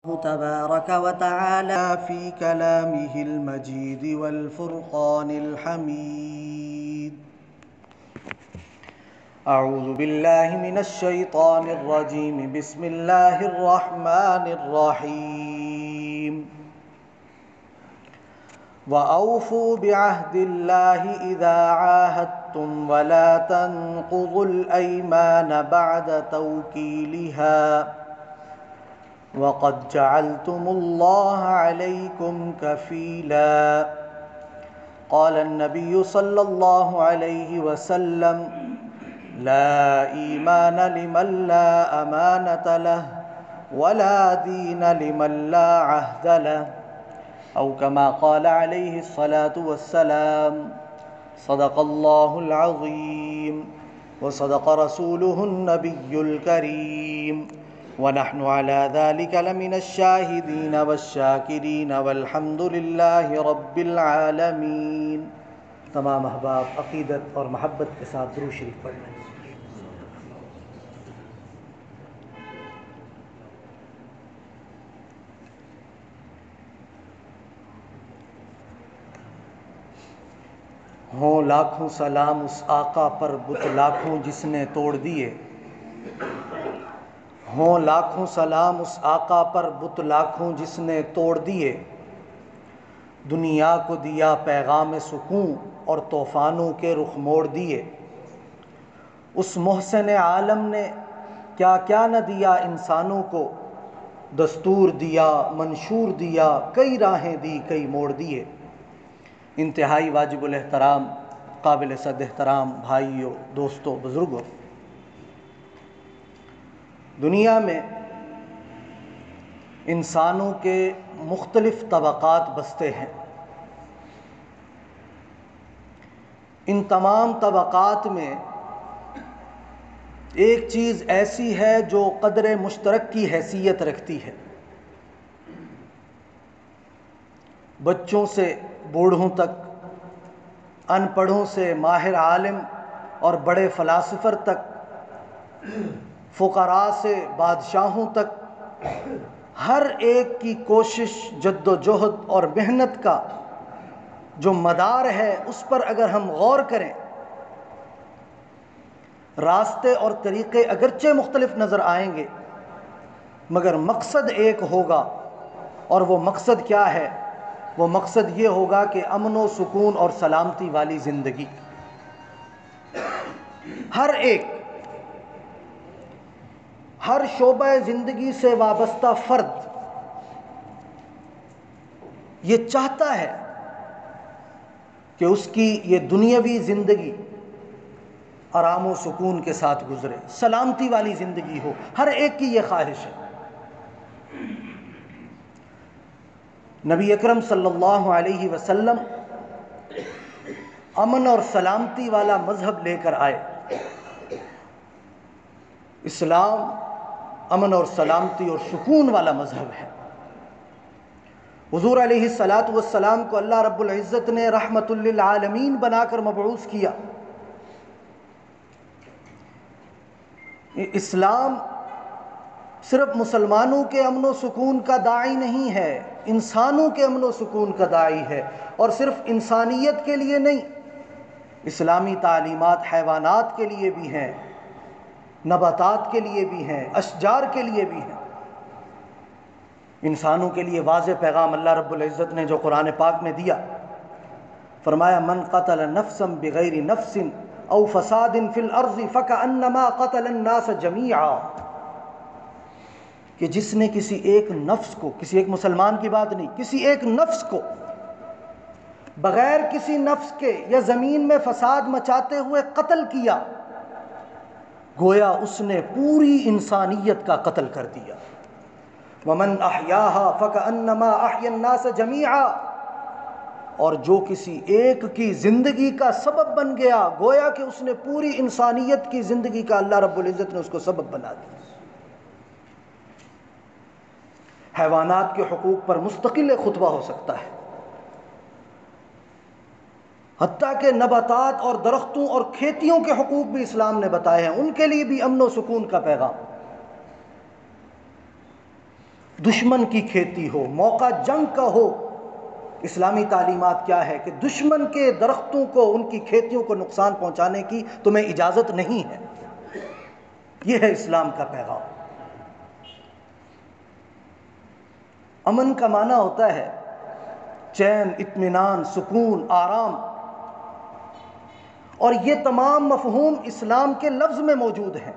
تبارك وتعالى في كلامه المجيد والفرقان الحميد. أعوذ بالله من الشيطان الرجيم. بسم الله الرحمن الرحيم. وأوفوا بعهد الله إذا عاهدتم ولا تنقضوا الأيمان بعد توكيدها وقد جعلتم الله عليكم كفيلا. قال النبي صلى الله عليه وسلم: لا إيمان لمن لا أمانة له ولا دين لمن لا عهد له، أو كما قال عليه الصلاة والسلام. صدق الله العظيم وصدق رسوله النبي الكريم، ونحن على ذلك لمن الشاهدين والشاکرین والحمد للہ رب العالمین. تمام احباب عقیدت اور محبت کے ساتھ درود شریف پڑھ لیں. ہوں لاکھوں سلام اس آقا پر بت لاکھوں جس نے توڑ دیے. ہوں لاکھوں سلام اس آقا پر بت لاکھوں جس نے توڑ دیے. دنیا کو دیا پیغام سکون اور طوفانوں کے رخ موڑ دیے. اس محسن عالم نے کیا کیا نہ دیا انسانوں کو، دستور دیا، منشور دیا، کئی راہیں دی، کئی موڑ دیے. انتہائی واجب الاحترام، قابل صد احترام بھائیوں، دوستوں، بزرگوں، دنیا میں انسانوں کے مختلف طبقات بستے ہیں. ان تمام طبقات میں ایک چیز ایسی ہے جو قدر مشترک کی حیثیت رکھتی ہے. بچوں سے بوڑھوں تک، ان پڑھوں سے ماہر عالم اور بڑے فلاسفر تک، فقراء سے بادشاہوں تک، ہر ایک کی کوشش، جد و جہد اور محنت کا جو مدار ہے اس پر اگر ہم غور کریں، راستے اور طریقے اگرچہ مختلف نظر آئیں گے مگر مقصد ایک ہوگا. اور وہ مقصد کیا ہے؟ وہ مقصد یہ ہوگا کہ امن و سکون اور سلامتی والی زندگی. ہر ایک، ہر شعبہ زندگی سے وابستہ فرد یہ چاہتا ہے کہ اس کی یہ دنیاوی زندگی آرام و سکون کے ساتھ گزرے، سلامتی والی زندگی ہو. ہر ایک کی یہ خواہش ہے. نبی اکرم صلی اللہ علیہ وسلم امن اور سلامتی والا مذہب لے کر آئے. اسلام امن اور سلامتی اور سکون والا مذہب ہے. حضور علیہ الصلاۃ والسلام کو اللہ رب العزت نے رحمت للعالمین بنا کر مبعوث کیا. اسلام صرف مسلمانوں کے امن و سکون کا داعی نہیں ہے، انسانوں کے امن و سکون کا داعی ہے. اور صرف انسانیت کے لیے نہیں، اسلامی تعلیمات حیوانات کے لیے بھی ہیں، نباتات کے لیے بھی ہیں، اشجار کے لیے بھی ہیں. انسانوں کے لیے واضح پیغام اللہ رب العزت نے جو قرآن پاک میں دیا، فرمایا: من قتل نفسا بغیر نفس او فساد فی الارض فکأنما قتل الناس جمیعا. کہ جس نے کسی ایک نفس کو، کسی ایک مسلمان کی بات نہیں، کسی ایک نفس کو بغیر کسی نفس کے یا زمین میں فساد مچاتے ہوئے قتل کیا، گویا اس نے پوری انسانیت کا قتل کر دیا. وَمَنْ أَحْيَاهَا فَكَأَنَّمَا أَحْيَا النَّاسَ جَمِيعًا. اور جو کسی ایک کی زندگی کا سبب بن گیا، گویا کہ اس نے پوری انسانیت کی زندگی کا اللہ رب العزت نے اس کو سبب بنا دیا. حیوانات کے حقوق پر مستقل ایک خطبہ ہو سکتا ہے. حتیٰ کہ نباتات اور درختوں اور کھیتیوں کے حقوق بھی اسلام نے بتائے ہیں، ان کے لیے بھی امن و سکون کا پیغام. دشمن کی کھیتی ہو، موقع جنگ کا ہو، اسلامی تعلیمات کیا ہے کہ دشمن کے درختوں کو، ان کی کھیتیوں کو نقصان پہنچانے کی تمہیں اجازت نہیں ہے۔ یہ ہے اسلام کا پیغام۔ امن کا معنی ہوتا ہے چین، اطمینان، سکون، آرام، اور یہ تمام مفہوم اسلام کے لفظ میں موجود ہیں۔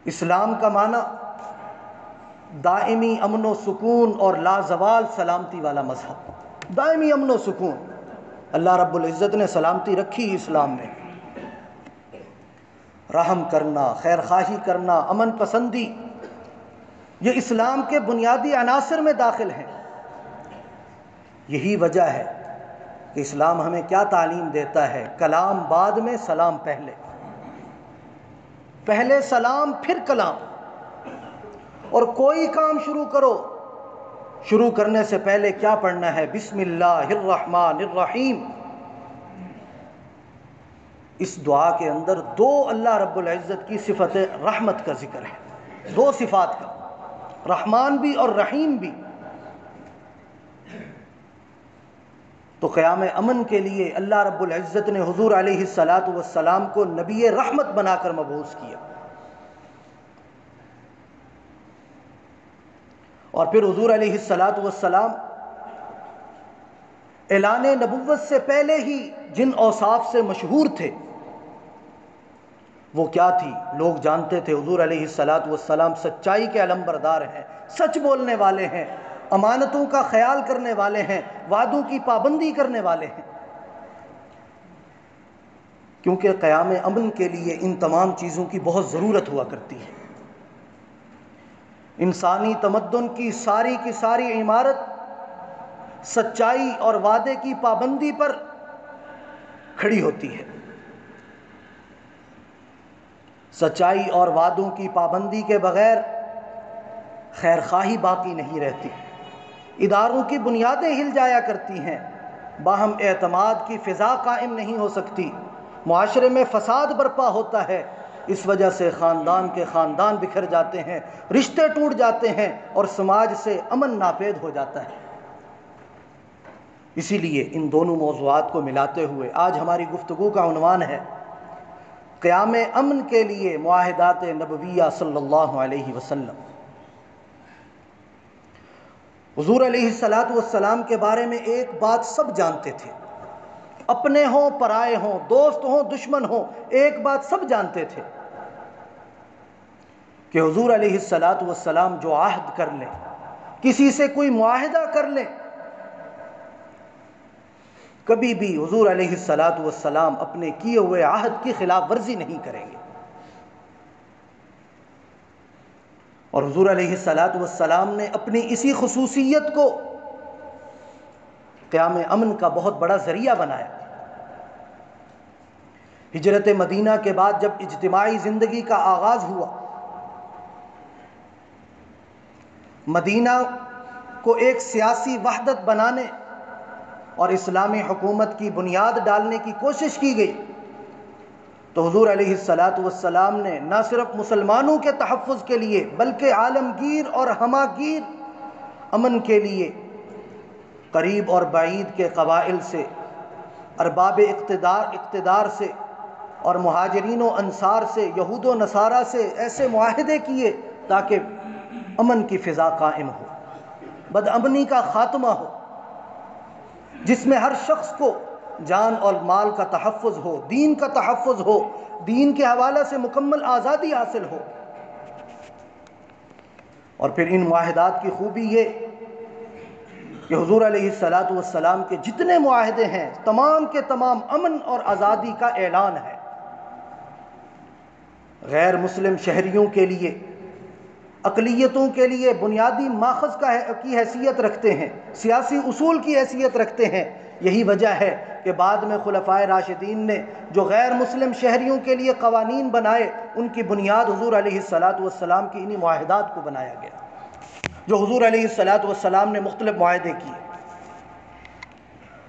اسلام کا معنی دائمی امن و سکون اور لازوال سلامتی والا مذہب۔ دائمی امن و سکون، اللہ رب العزت نے سلامتی رکھی اسلام میں۔ رحم کرنا، خیر خواہی کرنا، امن پسندی، یہ اسلام کے بنیادی عناصر میں داخل ہیں۔ یہی وجہ ہے کہ اسلام ہمیں کیا تعلیم دیتا ہے؟ کلام بعد میں، سلام پہلے۔ پہلے سلام پھر کلام۔ اور کوئی کام شروع کرو، شروع کرنے سے پہلے کیا پڑھنا ہے؟ بسم اللہ الرحمن الرحیم۔ اس دعا کے اندر دو اللہ رب العزت کی صفت رحمت کا ذکر ہے، دو صفات کا، رحمان بھی اور رحیم بھی۔ تو قیام امن کے لیے اللہ رب العزت نے حضور علیہ السلام کو نبی رحمت بنا کر مبعوث کیا، اور پھر حضور علیہ السلام اعلان نبوت سے پہلے ہی جن اوصاف سے مشہور تھے وہ کیا تھی؟ لوگ جانتے تھے حضور علیہ السلام سچائی کے علمبردار ہیں، سچ بولنے والے ہیں، امانتوں کا خیال کرنے والے ہیں، وعدوں کی پابندی کرنے والے ہیں۔ کیونکہ قیام امن کے لیے ان تمام چیزوں کی بہت ضرورت ہوا کرتی ہے۔ انسانی تمدن کی ساری عمارت سچائی اور وعدے کی پابندی پر کھڑی ہوتی ہے۔ سچائی اور وعدوں کی پابندی کے بغیر خیر خواہی باقی نہیں رہتی، اداروں کی بنیادیں ہل جایا کرتی ہیں، باہم اعتماد کی فضا قائم نہیں ہو سکتی، معاشرے میں فساد برپا ہوتا ہے۔ اس وجہ سے خاندان کے خاندان بکھر جاتے ہیں، رشتے ٹوٹ جاتے ہیں، اور سماج سے امن ناپید ہو جاتا ہے۔ اسی لیے ان دونوں موضوعات کو ملاتے ہوئے آج ہماری گفتگو کا عنوان ہے قیام امن کے لیے معاہدات نبویہ صلی اللہ علیہ وسلم۔ حضور علیہ السلام کے بارے میں ایک بات سب جانتے تھے، اپنے ہوں پرائے ہوں، دوست ہوں دشمن ہوں، ایک بات سب جانتے تھے کہ حضور علیہ السلام جو عہد کر لیں، کسی سے کوئی معاہدہ کر لیں، کبھی بھی حضور علیہ السلام اپنے کیے ہوئے عہد کی خلاف ورزی نہیں کریں گے۔ اور حضور علیہ السلام نے اپنی اسی خصوصیت کو قیام امن کا بہت بڑا ذریعہ بنایا۔ ہجرت مدینہ کے بعد جب اجتماعی زندگی کا آغاز ہوا، مدینہ کو ایک سیاسی وحدت بنانے اور اسلامی حکومت کی بنیاد ڈالنے کی کوشش کی گئی، تو حضور علیہ السلام نے نہ صرف مسلمانوں کے تحفظ کے لیے بلکہ عالمگیر اور ہماگیر امن کے لیے قریب اور بعید کے قبائل سے، ارباب اقتدار سے اور مہاجرین و انصار سے، یہود و نصارہ سے ایسے معاہدے کیے تاکہ امن کی فضا قائم ہو، بدامنی کا خاتمہ ہو، جس میں ہر شخص کو جان اور مال کا تحفظ ہو، دین کا تحفظ ہو، دین کے حوالے سے مکمل آزادی حاصل ہو۔ اور پھر ان معاہدات کی خوبی یہ کہ حضور علیہ السلام کے جتنے معاہدے ہیں تمام کے تمام امن اور آزادی کا اعلان ہے۔ غیر مسلم شہریوں کے لیے، اقلیتوں کے لیے بنیادی ماخذ کی حیثیت رکھتے ہیں، سیاسی اصول کی حیثیت رکھتے ہیں۔ یہی وجہ ہے کہ بعد میں خلفائے راشدین نے جو غیر مسلم شہریوں کے لیے قوانین بنائے، ان کی بنیاد حضور علیہ السلام کی انہی معاہدات کو بنایا گیا، جو حضور علیہ السلام نے مختلف معاہدے کیے۔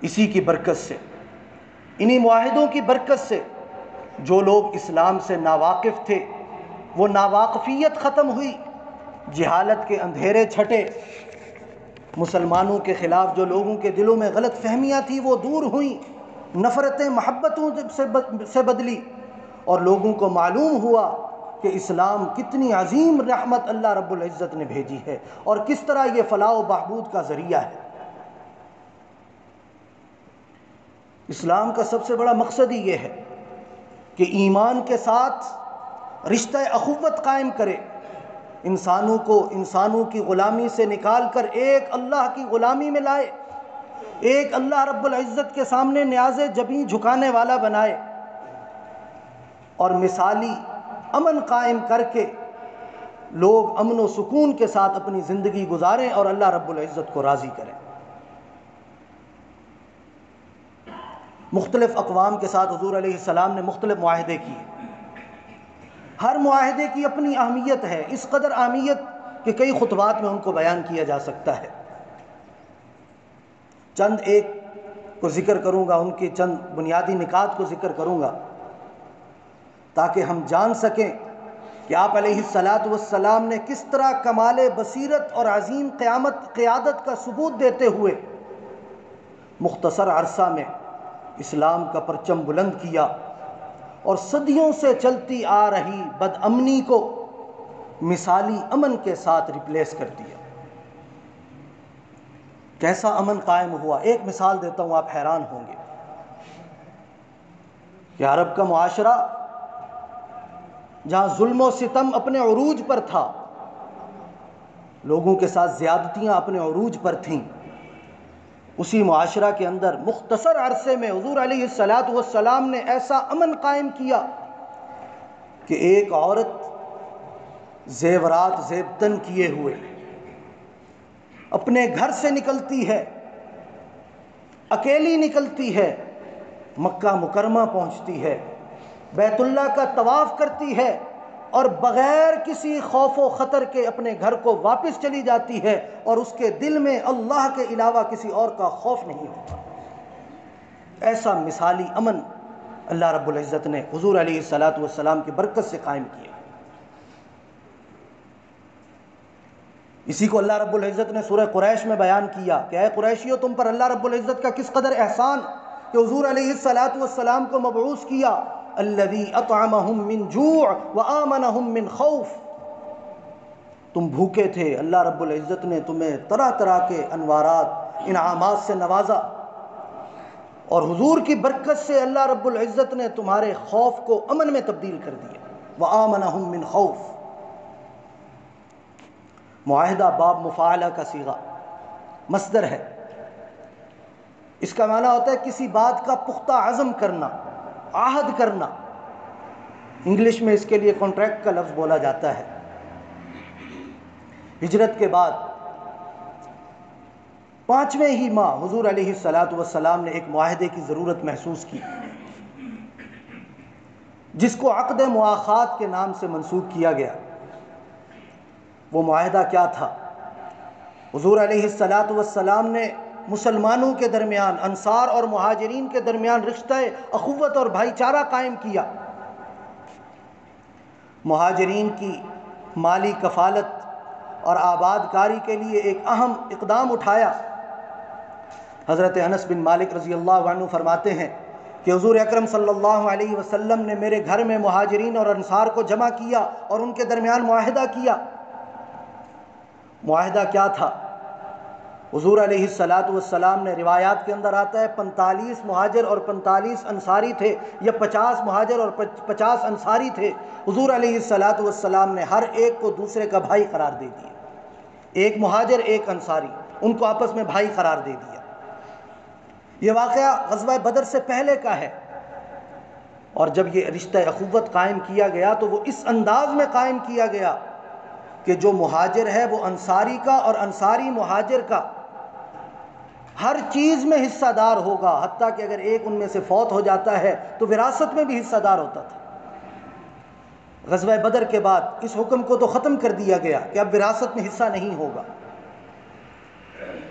اسی کی برکت سے، انہی معاہدوں کی برکت سے جو لوگ اسلام سے ناواقف تھے وہ ناواقفیت ختم ہوئی، جہالت کے اندھیرے چھٹے، مسلمانوں کے خلاف جو لوگوں کے دلوں میں غلط فہمیاں تھیں وہ دور ہوئیں، نفرتیں محبتوں سے بدلی، اور لوگوں کو معلوم ہوا کہ اسلام کتنی عظیم رحمت اللہ رب العزت نے بھیجی ہے اور کس طرح یہ فلاح و بہبود کا ذریعہ ہے۔ اسلام کا سب سے بڑا مقصد ہی یہ ہے کہ ایمان کے ساتھ رشتہ اخوت قائم کرے، انسانوں کی غلامی سے نکال کر ایک اللہ کی غلامی میں لائے، ایک اللہ رب العزت کے سامنے نیاز جبیں جھکانے والا بنائے، اور مثالی امن قائم کر کے لوگ امن و سکون کے ساتھ اپنی زندگی گزاریں اور اللہ رب العزت کو راضی کریں۔ مختلف اقوام کے ساتھ حضور علیہ السلام نے مختلف معاہدے کیے، ہر معاہدے کی اپنی اہمیت ہے، اس قدر اہمیت کہ کئی خطبات میں ان کو بیان کیا جا سکتا ہے۔ چند ایک کو ذکر کروں گا، ان کی چند بنیادی نکات کو ذکر کروں گا تاکہ ہم جان سکیں کہ آپ علیہ السلام نے کس طرح کمال بصیرت اور عظیم قیادت کا ثبوت دیتے ہوئے مختصر عرصہ میں اسلام کا پرچم بلند کیا اور صدیوں سے چلتی آ رہی بد امنی کو مثالی امن کے ساتھ ریپلیس کر دیا۔ کیسا امن قائم ہوا؟ ایک مثال دیتا ہوں، آپ حیران ہوں گے کہ عرب کا معاشرہ جہاں ظلم و ستم اپنے عروج پر تھا، لوگوں کے ساتھ زیادتیاں اپنے عروج پر تھیں، اسی معاشرہ کے اندر مختصر عرصے میں حضور علیہ السلام نے ایسا امن قائم کیا کہ ایک عورت زیورات زیبتن کیے ہوئے اپنے گھر سے نکلتی ہے، اکیلی نکلتی ہے، مکہ مکرمہ پہنچتی ہے، بیت اللہ کا طواف کرتی ہے اور بغیر کسی خوف و خطر کے اپنے گھر کو واپس چلی جاتی ہے، اور اس کے دل میں اللہ کے علاوہ کسی اور کا خوف نہیں ہوتا۔ ایسا مثالی امن اللہ رب العزت نے حضور علیہ السلام کی برکت سے قائم کیا۔ اسی کو اللہ رب العزت نے سورہ قریش میں بیان کیا کہ اے قریشیو، تم پر اللہ رب العزت کا کس قدر احسان کہ حضور علیہ السلام کو مبعوث کیا، الذی اطعمہم من جوع وآمنہم من خوف۔ تم بھوکے تھے، اللہ رب العزت نے تمہیں طرح طرح کے انوارات انعامات سے نوازا، اور حضور کی برکت سے اللہ رب العزت نے تمہارے خوف کو امن میں تبدیل کر دیا۔ وآمنہم من خوف، معاہدہ باب مفاعلہ کا صیغہ مصدر ہے، اس کا معنی ہوتا ہے کسی بات کا پختہ عزم کرنا، عہد کرنا، انگلش میں اس کے لیے کانٹریکٹ کا لفظ بولا جاتا ہے۔ ہجرت کے بعد 5ویں ہی ماہ حضور علیہ السلام نے ایک معاہدے کی ضرورت محسوس کی، جس کو عقد مؤاخات کے نام سے منسوب کیا گیا۔ وہ معاہدہ کیا تھا؟ حضور علیہ السلام نے مسلمانوں کے درمیان، انصار اور مہاجرین کے درمیان رشتہ اخوت اور بھائی چارہ قائم کیا، مہاجرین کی مالی کفالت اور آباد کاری کے لیے ایک اہم اقدام اٹھایا۔ حضرت انس بن مالک رضی اللہ عنہ فرماتے ہیں کہ حضور اکرم صلی اللہ علیہ وسلم نے میرے گھر میں مہاجرین اور انصار کو جمع کیا اور ان کے درمیان معاہدہ کیا۔ معاہدہ کیا تھا؟ حضور علیہ السلام نے، روایات کے اندر آتا ہے 45 مہاجر اور 45 انصاری تھے، یا 50 مہاجر اور 50 انصاری تھے۔ حضور علیہ السلام نے ہر ایک کو دوسرے کا بھائی قرار دے دیا، ایک مہاجر ایک انصاری، ان کو آپس میں بھائی قرار دے دیا۔ یہ واقعہ غزوہ بدر سے پہلے کا ہے، اور جب یہ رشتہ اخوت قائم کیا گیا تو وہ اس انداز میں قائم کیا گیا کہ جو مہاجر ہے وہ انصاری کا اور انصاری مہاجر کا ہر چیز میں حصہ دار ہوگا، حتیٰ کہ اگر ایک ان میں سے فوت ہو جاتا ہے تو وراثت میں بھی حصہ دار ہوتا تھا۔ غزوہ بدر کے بعد اس حکم کو تو ختم کر دیا گیا کہ اب وراثت میں حصہ نہیں ہوگا۔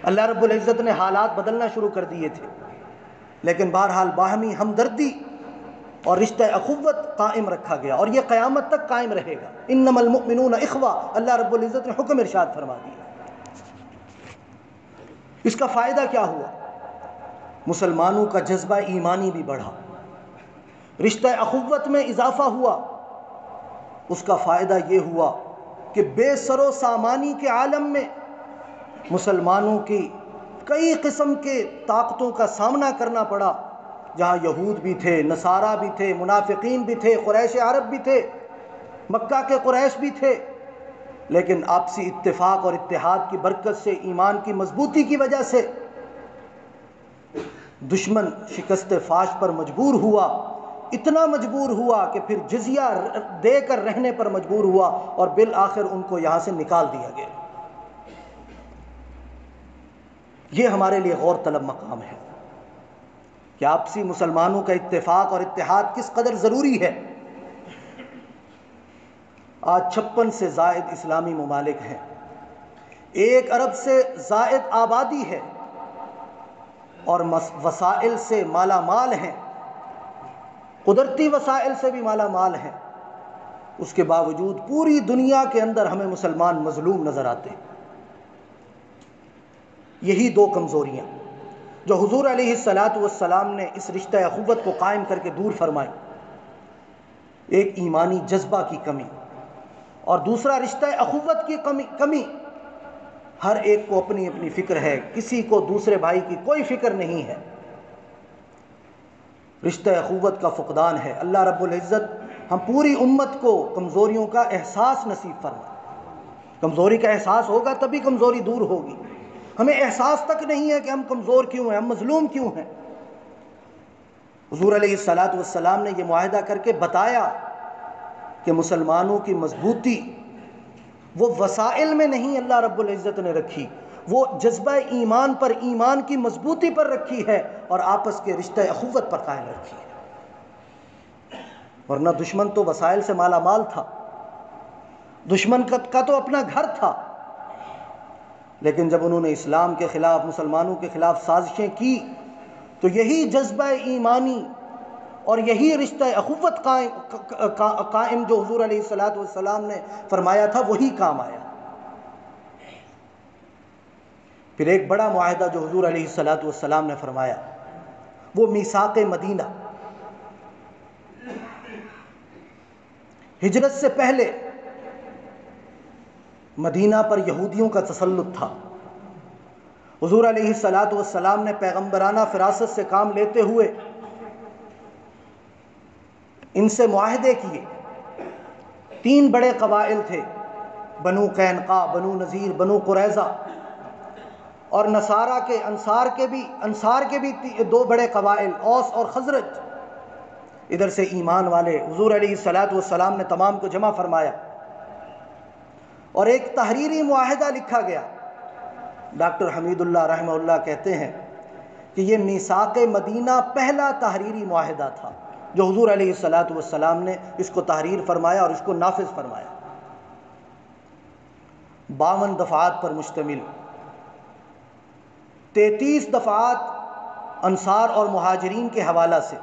اللہ رب العزت نے حالات بدلنا شروع کر دیے تھے، لیکن بہرحال باہمی ہمدردی اور رشتہ اخوت قائم رکھا گیا، اور یہ قیامت تک قائم رہے گا۔ انما المؤمنون اخوہ، اللہ رب العزت نے حکم ارشاد فرما دیا۔ اس کا فائدہ کیا ہوا؟ مسلمانوں کا جذبہ ایمانی بھی بڑھا، رشتہ اخوت میں اضافہ ہوا۔ اس کا فائدہ یہ ہوا کہ بے سر و سامانی کے عالم میں مسلمانوں کی کئی قسم کے طاقتوں کا سامنا کرنا پڑا، جہاں یہود بھی تھے، نصارہ بھی تھے، منافقین بھی تھے، قریش عرب بھی تھے، مکہ کے قریش بھی تھے، لیکن آپسی اتفاق اور اتحاد کی برکت سے، ایمان کی مضبوطی کی وجہ سے دشمن شکست فاش پر مجبور ہوا، اتنا مجبور ہوا کہ پھر جزیہ دے کر رہنے پر مجبور ہوا، اور بالآخر ان کو یہاں سے نکال دیا گیا۔ یہ ہمارے لیے غور طلب مقام ہے کہ آپسی مسلمانوں کا اتفاق اور اتحاد کس قدر ضروری ہے۔ آج 56 سے زائد اسلامی ممالک ہیں، 1 ارب سے زائد آبادی ہے، اور وسائل سے مالا مال ہیں، قدرتی وسائل سے بھی مالا مال ہیں۔ اس کے باوجود پوری دنیا کے اندر ہمیں مسلمان مظلوم نظر آتے ہیں۔ یہی 2 کمزوریاں جو حضور علیہ السلام نے اس رشتہ اخوت کو قائم کر کے دور فرمائی، ایک ایمانی جذبہ کی کمی، اور دوسرا رشتہ اخوت کی کمی۔ ہر ایک کو اپنی اپنی فکر ہے، کسی کو دوسرے بھائی کی کوئی فکر نہیں ہے۔ رشتہ اخوت کا فقدان ہے۔ اللہ رب العزت ہم پوری امت کو کمزوریوں کا احساس نصیب فرمائے۔ کمزوری کا احساس ہوگا تبھی کمزوری دور ہوگی۔ ہمیں احساس تک نہیں ہے کہ ہم کمزور کیوں ہیں، ہم مظلوم کیوں ہیں۔ حضور علیہ السلام نے یہ معاہدہ کر کے بتایا کہ مسلمانوں کی مضبوطی وہ وسائل میں نہیں اللہ رب العزت نے رکھی، وہ جذبہ ایمان پر، ایمان کی مضبوطی پر رکھی ہے، اور آپس کے رشتہ اخوت پر قائم رکھی ہے۔ ورنہ دشمن تو وسائل سے مالا مال تھا، دشمن کا تو اپنا گھر تھا، لیکن جب انہوں نے اسلام کے خلاف، مسلمانوں کے خلاف سازشیں کی، تو یہی جذبہ ایمانی اور یہی رشتہ اخوت قائم جو حضور علیہ السلام نے فرمایا تھا، وہی کام آیا۔ پھر ایک بڑا معاہدہ جو حضور علیہ السلام نے فرمایا، وہ میثاق مدینہ۔ ہجرت سے پہلے مدینہ پر یہودیوں کا تسلط تھا۔ حضور علیہ السلام نے پیغمبرانہ فراست سے کام لیتے ہوئے ان سے معاہدے کیے۔ 3 بڑے قبائل تھے، بنو قینقاع، بنو نذیر، بنو قریظہ، اور نصارہ کے، انصار کے بھی 2 بڑے قبائل، اوس اور خزرج۔ ادھر سے ایمان والے حضور علیہ السلام نے تمام کو جمع فرمایا، اور ایک تحریری معاہدہ لکھا گیا۔ ڈاکٹر حمید اللہ رحمہ اللہ کہتے ہیں کہ یہ میثاق مدینہ پہلا تحریری معاہدہ تھا جو حضور علیہ السلام نے اس کو تحریر فرمایا اور اس کو نافذ فرمایا۔ 52 دفعات پر مشتمل، 33 دفعات انصار اور مہاجرین کے حوالہ سے،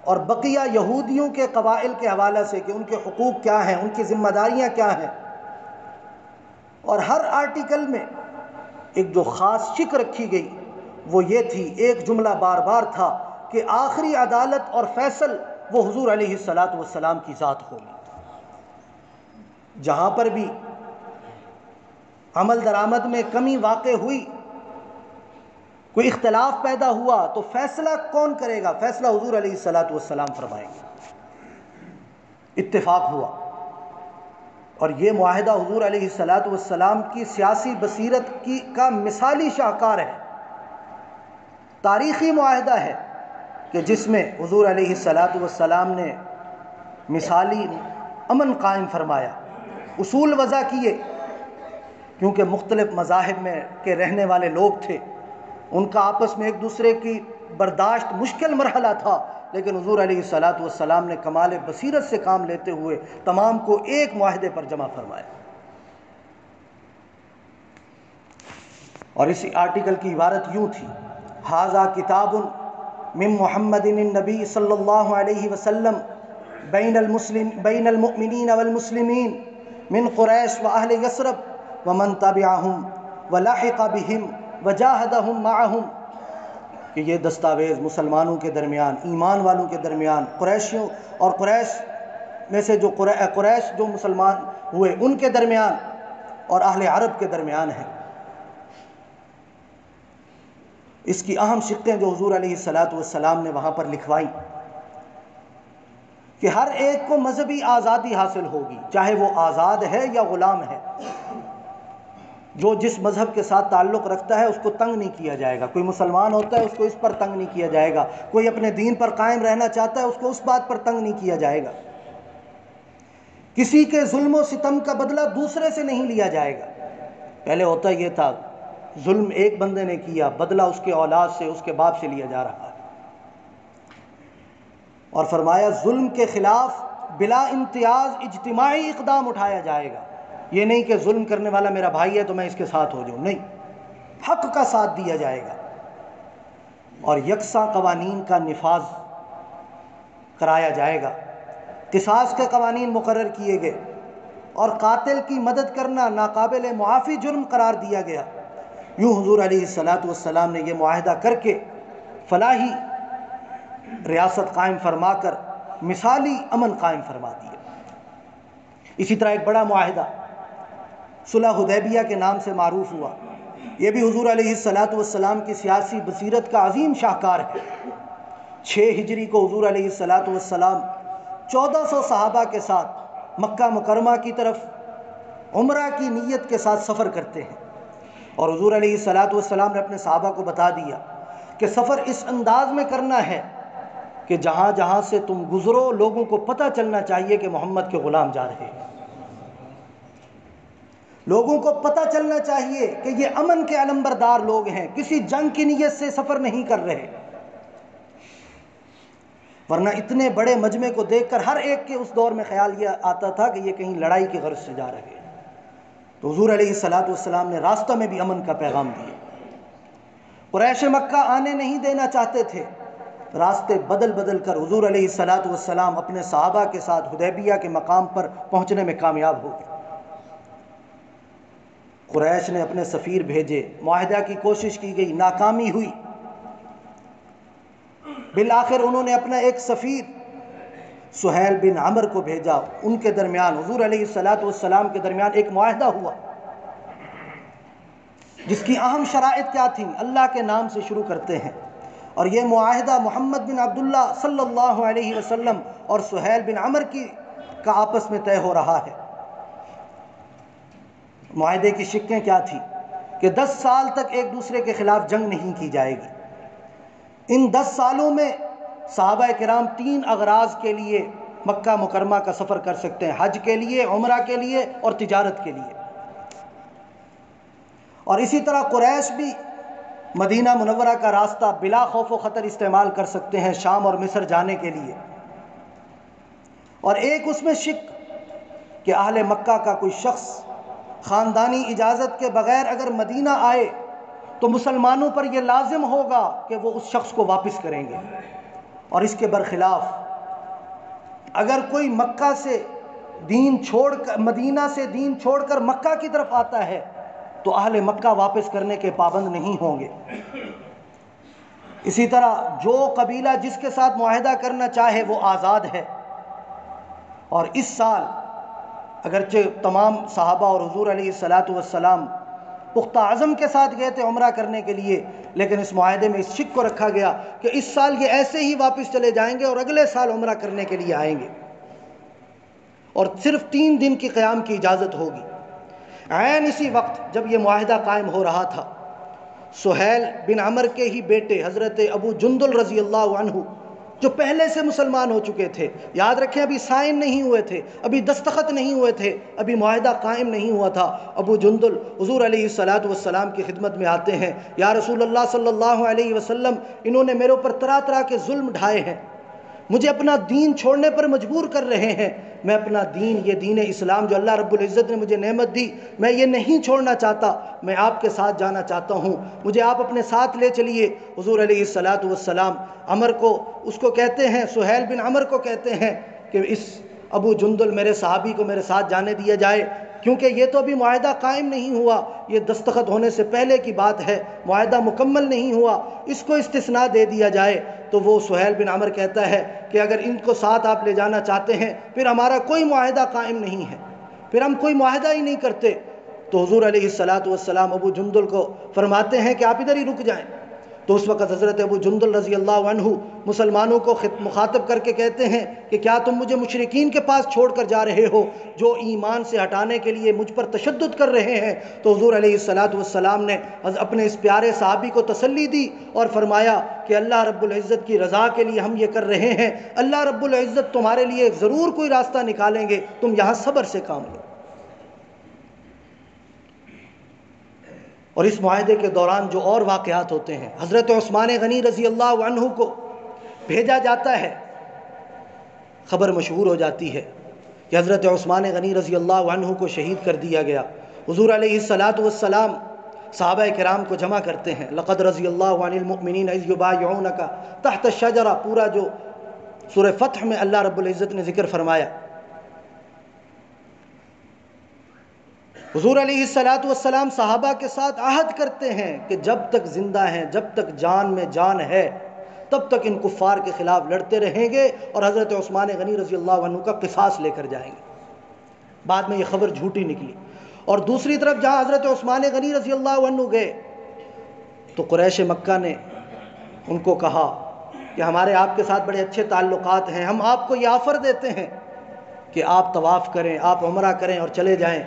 اور بقیہ یہودیوں کے قبائل کے حوالہ سے کہ ان کے حقوق کیا ہیں، ان کی ذمہ داریاں کیا ہیں۔ اور ہر آرٹیکل میں ایک جو خاص شک رکھی گئی وہ یہ تھی، ایک جملہ بار بار تھا کہ آخری عدالت اور فیصل وہ حضور علیہ السلام کی ذات ہوگی۔ جہاں پر بھی عمل درآمد میں کمی واقع ہوئی، کوئی اختلاف پیدا ہوا، تو فیصلہ کون کرے گا؟ فیصلہ حضور علیہ السلام فرمائیں گے۔ اتفاق ہوا، اور یہ معاہدہ حضور علیہ السلام کی سیاسی بصیرت کا مثالی شاہکار ہے، تاریخی معاہدہ ہے کہ جس میں حضور علیہ السلام نے مثالی امن قائم فرمایا، اصول وضع کیے، کیونکہ مختلف مذاہب میں کے رہنے والے لوگ تھے، ان کا آپس میں ایک دوسرے کی برداشت مشکل مرحلہ تھا، لیکن حضور علیہ السلام نے کمال بصیرت سے کام لیتے ہوئے تمام کو ایک معاہدے پر جمع فرمایا۔ اور اسی آرٹیکل کی عبارت یوں تھی، ھذا کتاب من محمد النبی صلی اللہ علیہ وسلم بین المؤمنین والمسلمین من قریش واہل یثرب ومن تبعہم ولحق بہم وجاہدہم معہم، کہ یہ دستاویز مسلمانوں کے درمیان، ایمان والوں کے درمیان، قریشیوں اور قریش میں سے جو قریش جو مسلمان ہوئے ان کے درمیان اور اہل عرب کے درمیان ہے۔ اس کی اہم شقیں جو حضور علیہ السلام نے وہاں پر لکھوائیں کہ ہر ایک کو مذہبی آزادی حاصل ہوگی، چاہے وہ آزاد ہے یا غلام ہے، جو جس مذہب کے ساتھ تعلق رکھتا ہے اس کو تنگ نہیں کیا جائے گا۔ کوئی مسلمان ہوتا ہے اس کو اس پر تنگ نہیں کیا جائے گا، کوئی اپنے دین پر قائم رہنا چاہتا ہے اس کو اس بات پر تنگ نہیں کیا جائے گا، کسی کے ظلم و ستم کا بدلہ دوسرے سے نہیں لیا جائے گا۔ پہلے ہوتا یہ تھا، ظلم ایک بندے نے کیا، بدلہ اس کے اولاد سے، اس کے باپ سے لیا جا رہا ہے۔ اور فرمایا ظلم کے خلاف بلا امتیاز اجتماعی اقدام اٹھایا جائے گا، یہ نہیں کہ ظلم کرنے والا میرا بھائی ہے تو میں اس کے ساتھ ہو جاؤں، نہیں، حق کا ساتھ دیا جائے گا اور یکساں قوانین کا نفاذ کرایا جائے گا۔ قصاص کے قوانین مقرر کیے گئے اور قاتل کی مدد کرنا ناقابل معافی جرم قرار دیا گیا۔ یوں حضور علیہ السلام نے یہ معاہدہ کر کے فلاحی ریاست قائم فرما کر مثالی امن قائم فرما دیا۔ اسی طرح ایک بڑا معاہدہ صلح حدیبیہ کے نام سے معروف ہوا، یہ بھی حضور علیہ السلام کی سیاسی بصیرت کا عظیم شاہکار ہے۔ 6 ہجری کو حضور علیہ السلام 1400 صحابہ کے ساتھ مکہ مکرمہ کی طرف عمرہ کی نیت کے ساتھ سفر کرتے ہیں، اور حضور علیہ السلام نے اپنے صحابہ کو بتا دیا کہ سفر اس انداز میں کرنا ہے کہ جہاں جہاں سے تم گزرو لوگوں کو پتہ چلنا چاہیے کہ محمد کے غلام جا رہے ہیں، لوگوں کو پتہ چلنا چاہیے کہ یہ امن کے علمبردار لوگ ہیں، کسی جنگ کی نیت سے سفر نہیں کر رہے، ورنہ اتنے بڑے مجمع کو دیکھ کر ہر ایک کے اس دور میں خیال یہ آتا تھا کہ یہ کہیں لڑائی کی غرض سے جا رہے ہیں۔ تو حضور علیہ السلام نے راستہ میں بھی امن کا پیغام دیا۔ قریش مکہ آنے نہیں دینا چاہتے تھے، راستے بدل بدل کر حضور علیہ السلام اپنے صحابہ کے ساتھ حدیبیہ کے مقام پر پہنچنے میں کامیاب ہو گئے۔ قریش نے اپنے سفیر بھیجے، معاہدہ کی کوشش کی گئی، ناکامی ہوئی۔ بالآخر انہوں نے اپنا ایک سفیر سہیل بن عمر کو بھیجا، ان کے درمیان حضور علیہ السلام کے درمیان ایک معاہدہ ہوا، جس کی اہم شرائط کیا تھیں اللہ کے نام سے شروع کرتے ہیں، اور یہ معاہدہ محمد بن عبداللہ صلی اللہ علیہ وسلم اور سہیل بن عمر کا آپس میں طے ہو رہا ہے۔ معاہدے کی شقیں کیا تھی کہ 10 سال تک ایک دوسرے کے خلاف جنگ نہیں کی جائے گی۔ ان 10 سالوں میں صحابہ کرام 3 اغراض کے لیے مکہ مکرمہ کا سفر کر سکتے ہیں، حج کے لیے، عمرہ کے لیے اور تجارت کے لیے۔ اور اسی طرح قریش بھی مدینہ منورہ کا راستہ بلا خوف و خطر استعمال کر سکتے ہیں شام اور مصر جانے کے لیے۔ اور ایک اس میں شک کہ اہل مکہ کا کوئی شخص خاندانی اجازت کے بغیر اگر مدینہ آئے تو مسلمانوں پر یہ لازم ہوگا کہ وہ اس شخص کو واپس کریں گے، اور اس کے برخلاف اگر کوئی مکہ سے دین چھوڑ کر مدینہ سے دین چھوڑ کر مکہ کی طرف آتا ہے تو اہل مکہ واپس کرنے کے پابند نہیں ہوں گے۔ اسی طرح جو قبیلہ جس کے ساتھ معاہدہ کرنا چاہے وہ آزاد ہے۔ اور اس سال اگرچہ تمام صحابہ اور حضور علیہ السلام پختہ عزم کے ساتھ گئے تھے عمرہ کرنے کے لیے، لیکن اس معاہدے میں اس شک کو رکھا گیا کہ اس سال یہ ایسے ہی واپس چلے جائیں گے اور اگلے سال عمرہ کرنے کے لیے آئیں گے، اور صرف 3 دن کی قیام کی اجازت ہوگی۔ عین اسی وقت جب یہ معاہدہ قائم ہو رہا تھا، سہیل بن عمر کے ہی بیٹے حضرت ابو جندل رضی اللہ عنہ جو پہلے سے مسلمان ہو چکے تھے، یاد رکھیں ابھی سائن نہیں ہوئے تھے، ابھی دستخط نہیں ہوئے تھے، ابھی معاہدہ قائم نہیں ہوا تھا، ابو جندل حضور علیہ السلام کی خدمت میں آتے ہیں، یا رسول اللہ صلی اللہ علیہ وسلم، انہوں نے میرے اوپر طرح طرح کے ظلم ڈھائے ہیں، مجھے اپنا دین چھوڑنے پر مجبور کر رہے ہیں، میں اپنا دین، یہ دین اسلام جو اللہ رب العزت نے مجھے نعمت دی، میں یہ نہیں چھوڑنا چاہتا، میں آپ کے ساتھ جانا چاہتا ہوں، مجھے آپ اپنے ساتھ لے چلیے۔ حضور علیہ الصلاۃ والسلام عمر کو، اس کو کہتے ہیں، سہیل بن عمر کو کہتے ہیں کہ اس ابو جندل میرے صحابی کو میرے ساتھ جانے دیا جائے، کیونکہ یہ تو ابھی معاہدہ قائم نہیں ہوا، یہ دستخط ہونے سے پہلے کی بات ہے، معاہدہ مکمل نہیں ہوا، اس کو استثناء دے دیا جائے۔ تو وہ سہیل بن عمر کہتا ہے کہ اگر ان کو ساتھ آپ لے جانا چاہتے ہیں پھر ہمارا کوئی معاہدہ قائم نہیں ہے، پھر ہم کوئی معاہدہ ہی نہیں کرتے۔ تو حضور علیہ الصلاۃ والسلام ابو جندل کو فرماتے ہیں کہ آپ ادھر ہی رک جائیں۔ تو اس وقت حضرت ابو جندل رضی اللہ عنہ مسلمانوں کو مخاطب کر کے کہتے ہیں کہ کیا تم مجھے مشرکین کے پاس چھوڑ کر جا رہے ہو جو ایمان سے ہٹانے کے لیے مجھ پر تشدد کر رہے ہیں؟ تو حضور علیہ الصلاۃ والسلام نے اپنے اس پیارے صحابی کو تسلی دی اور فرمایا کہ اللہ رب العزت کی رضا کے لیے ہم یہ کر رہے ہیں، اللہ رب العزت تمہارے لیے ضرور کوئی راستہ نکالیں گے، تم یہاں صبر سے کام لو۔ اور اس معاہدے کے دوران جو اور واقعات ہوتے ہیں، حضرت عثمان غنی رضی اللہ عنہ کو بھیجا جاتا ہے، خبر مشہور ہو جاتی ہے کہ حضرت عثمان غنی رضی اللہ عنہ کو شہید کر دیا گیا۔ حضور علیہ الصلاۃ والسلام صحابہ کرام کو جمع کرتے ہیں، لقد رضی اللہ عن المؤمنین اذ یبایعونک تحت الشجرہ، پورا جو سورہ فتح میں اللہ رب العزت نے ذکر فرمایا۔ حضور علیہ الصلاۃ والسلام صحابہ کے ساتھ عہد کرتے ہیں کہ جب تک زندہ ہیں، جب تک جان میں جان ہے، تب تک ان کفار کے خلاف لڑتے رہیں گے اور حضرت عثمان غنی رضی اللہ عنہ کا قصاص لے کر جائیں گے۔ بعد میں یہ خبر جھوٹی نکلی۔ اور دوسری طرف جہاں حضرت عثمان غنی رضی اللہ عنہ گئے تو قریش مکہ نے ان کو کہا کہ ہمارے آپ کے ساتھ بڑے اچھے تعلقات ہیں، ہم آپ کو یہ آفر دیتے ہیں کہ آپ طواف کریں، آپ عمرہ کریں اور چلے جائیں۔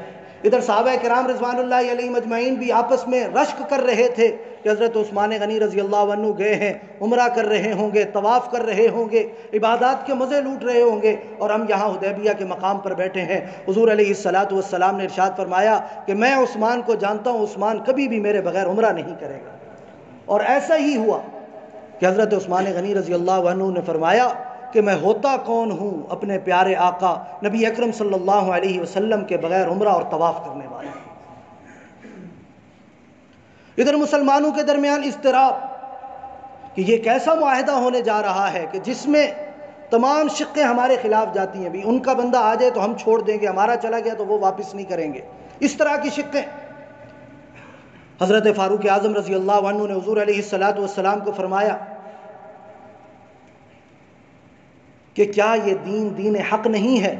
ادھر صحابہ کرام رضوان اللہ علیہم اجمعین بھی آپس میں رشک کر رہے تھے کہ حضرت عثمان غنی رضی اللہ عنہ گئے ہیں، عمرہ کر رہے ہوں گے، طواف کر رہے ہوں گے، عبادات کے مزے لوٹ رہے ہوں گے، اور ہم یہاں حدیبیہ کے مقام پر بیٹھے ہیں۔ حضور علیہ الصلاۃ والسلام نے ارشاد فرمایا کہ میں عثمان کو جانتا ہوں، عثمان کبھی بھی میرے بغیر عمرہ نہیں کرے گا۔ اور ایسا ہی ہوا کہ حضرت عثمان غنی رضی اللہ عنہ نے فرمایا کہ میں ہوتا کون ہوں اپنے پیارے آقا نبی اکرم صلی اللہ علیہ وسلم کے بغیر عمرہ اور طواف کرنے والا۔ ادھر مسلمانوں کے درمیان اضطراب کہ یہ کیسا معاہدہ ہونے جا رہا ہے کہ جس میں تمام شقیں ہمارے خلاف جاتی ہیں، بھی ان کا بندہ آ جائے تو ہم چھوڑ دیں گے، ہمارا چلا گیا تو وہ واپس نہیں کریں گے، اس طرح کی شقیں۔ حضرت فاروق اعظم رضی اللہ عنہ نے حضور علیہ الصلاۃ والسلام کو فرمایا کہ کیا یہ دین حق نہیں ہے؟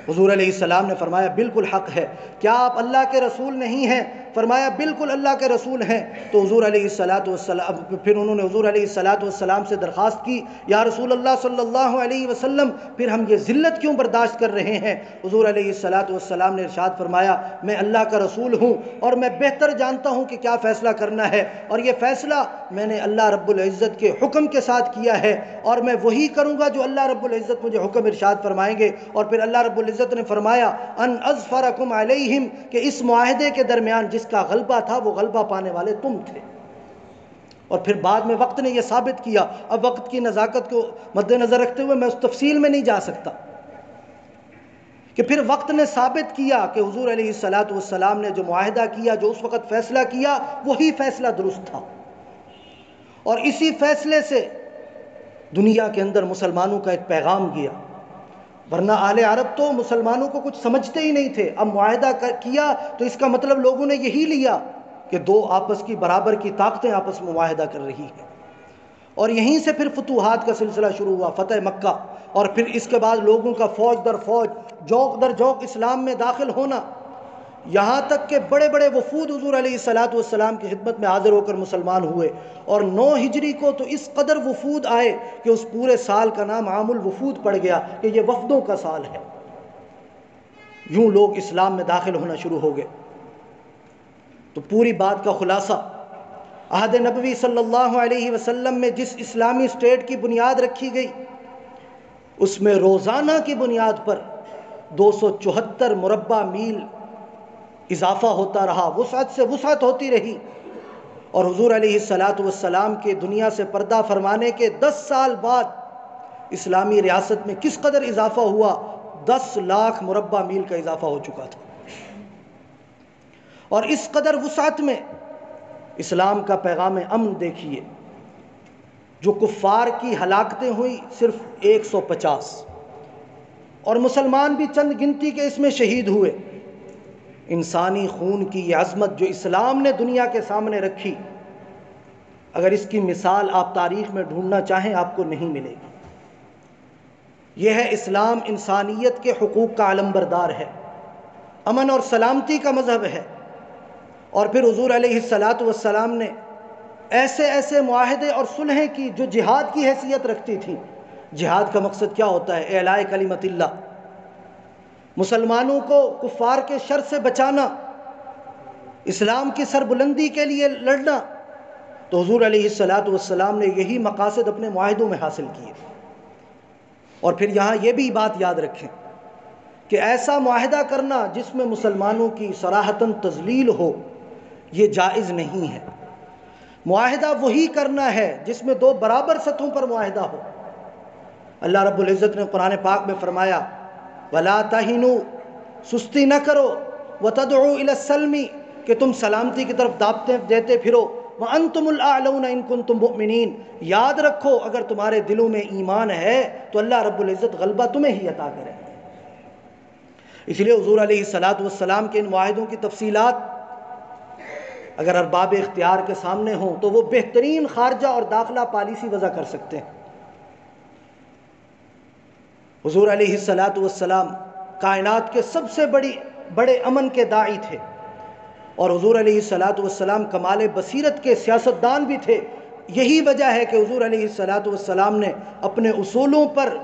حضور علیہ السلام نے فرمایا بالکل حق ہے۔ کیا آپ اللہ کے رسول نہیں ہیں؟ فرمایا بالکل اللہ کے رسول ہیں۔ تو حضور علیہ الصلاۃ والسلام پھر انہوں نے حضور علیہ الصلاۃ والسلام سے درخواست کی، یا رسول اللہ صلی اللہ علیہ وسلم پھر ہم یہ ذلت کیوں برداشت کر رہے ہیں؟ حضور علیہ الصلاۃ والسلام نے ارشاد فرمایا میں اللہ کا رسول ہوں اور میں بہتر جانتا ہوں کہ کیا فیصلہ کرنا ہے، اور یہ فیصلہ میں نے اللہ رب العزت کے حکم کے ساتھ کیا ہے، اور میں وہی کروں گا جو اللہ رب العزت مجھے حکم ارشاد فرمائیں گے۔ اور پھر اللہ رب العزت نے فرمایا ان اظفرکم علیہم، کہ اس معاہدے کے درمیان جس کا غلبہ تھا وہ غلبہ پانے والے تم تھے۔ اور پھر بعد میں وقت نے یہ ثابت کیا، اب وقت کی نزاکت کو مد نظر رکھتے ہوئے میں اس تفصیل میں نہیں جا سکتا، کہ پھر وقت نے ثابت کیا کہ حضور علیہ الصلاۃ والسلام نے جو معاہدہ کیا، جو اس وقت فیصلہ کیا، وہی فیصلہ درست تھا، اور اسی فیصلے سے دنیا کے اندر مسلمانوں کا ایک پیغام گیا۔ ورنہ اہل عرب تو مسلمانوں کو کچھ سمجھتے ہی نہیں تھے، اب معاہدہ کیا تو اس کا مطلب لوگوں نے یہی لیا کہ دو آپس کی برابر کی طاقتیں آپس میں معاہدہ کر رہی ہیں۔ اور یہیں سے پھر فتوحات کا سلسلہ شروع ہوا، فتح مکہ، اور پھر اس کے بعد لوگوں کا فوج در فوج، جوق در جوق اسلام میں داخل ہونا، یہاں تک کہ بڑے بڑے وفود حضور علیہ الصلاۃ والسلام کی خدمت میں حاضر ہو کر مسلمان ہوئے۔ اور 9 ہجری کو تو اس قدر وفود آئے کہ اس پورے سال کا نام عام الوفود پڑ گیا کہ یہ وفدوں کا سال ہے۔ یوں لوگ اسلام میں داخل ہونا شروع ہو گئے۔ تو پوری بات کا خلاصہ، عہد نبوی صلی اللہ علیہ وسلم میں جس اسلامی اسٹیٹ کی بنیاد رکھی گئی، اس میں روزانہ کی بنیاد پر 274 مربع میل اضافہ ہوتا رہا، وسعت سے وسعت ہوتی رہی۔ اور حضور علیہ الصلاۃ والسلام کے دنیا سے پردہ فرمانے کے 10 سال بعد اسلامی ریاست میں کس قدر اضافہ ہوا، 10 لاکھ مربع میل کا اضافہ ہو چکا تھا۔ اور اس قدر وسعت میں اسلام کا پیغام امن دیکھیے، جو کفار کی ہلاکتیں ہوئی صرف 150 اور مسلمان بھی چند گنتی کے اس میں شہید ہوئے۔ انسانی خون کی یہ عظمت جو اسلام نے دنیا کے سامنے رکھی، اگر اس کی مثال آپ تاریخ میں ڈھونڈنا چاہیں آپ کو نہیں ملے گی۔ یہ ہے اسلام، انسانیت کے حقوق کا علم بردار ہے، امن اور سلامتی کا مذہب ہے۔ اور پھر حضور علیہ السلام نے ایسے ایسے معاہدے اور صلحیں کی جو جہاد کی حیثیت رکھتی تھیں۔ جہاد کا مقصد کیا ہوتا ہے؟ اعلاء کلمت اللہ، مسلمانوں کو کفار کے شر سے بچانا، اسلام کی سربلندی کے لیے لڑنا۔ تو حضور علیہ السلام نے یہی مقاصد اپنے معاہدوں میں حاصل کیے۔ اور پھر یہاں یہ بھی بات یاد رکھیں کہ ایسا معاہدہ کرنا جس میں مسلمانوں کی صراحتاً تذلیل ہو، یہ جائز نہیں ہے۔ معاہدہ وہی کرنا ہے جس میں 2 برابر سطحوں پر معاہدہ ہو۔ اللہ رب العزت نے قرآن پاک میں فرمایا وَلَا تَهِنُوا، سستی نہ کرو، وَتَدْعُوا إِلَى السَّلْمِ، کہ تم سلامتی کی طرف دعوتیں دیتے پھرو، وَأَنْتُمُ الْأَعْلَوْنَ إِن كُنتُم مُؤْمِنِينَ، یاد رکھو اگر تمہارے دلوں میں ایمان ہے تو اللہ رب العزت غلبہ تمہیں ہی عطا کرے۔ اس لیے حضور علیہ السلام کے ان معاہدوں کی تفصیلات اگر ارباب اختیار کے سامنے ہوں تو وہ بہترین خارجہ اور داخلہ پالیسی وضع کر سکتے ہیں۔ حضور علیہ السلام کائنات کے سب سے بڑے امن کے داعی تھے، اور حضور علیہ السلام کمال بصیرت کے سیاستدان بھی تھے۔ یہی وجہ ہے کہ حضور علیہ السلام نے اپنے اصولوں پر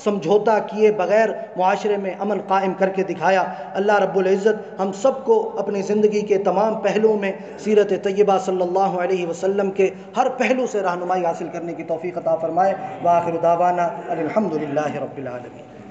سمجھوتا کیے بغیر معاشرے میں امن قائم کر کے دکھایا۔ اللہ رب العزت ہم سب کو اپنی زندگی کے تمام پہلوؤں میں سیرت طیبہ صلی اللہ علیہ وسلم کے ہر پہلو سے رہنمائی حاصل کرنے کی توفیق عطا فرمائے۔ وآخر دعوانا الحمد للہ رب العالمین۔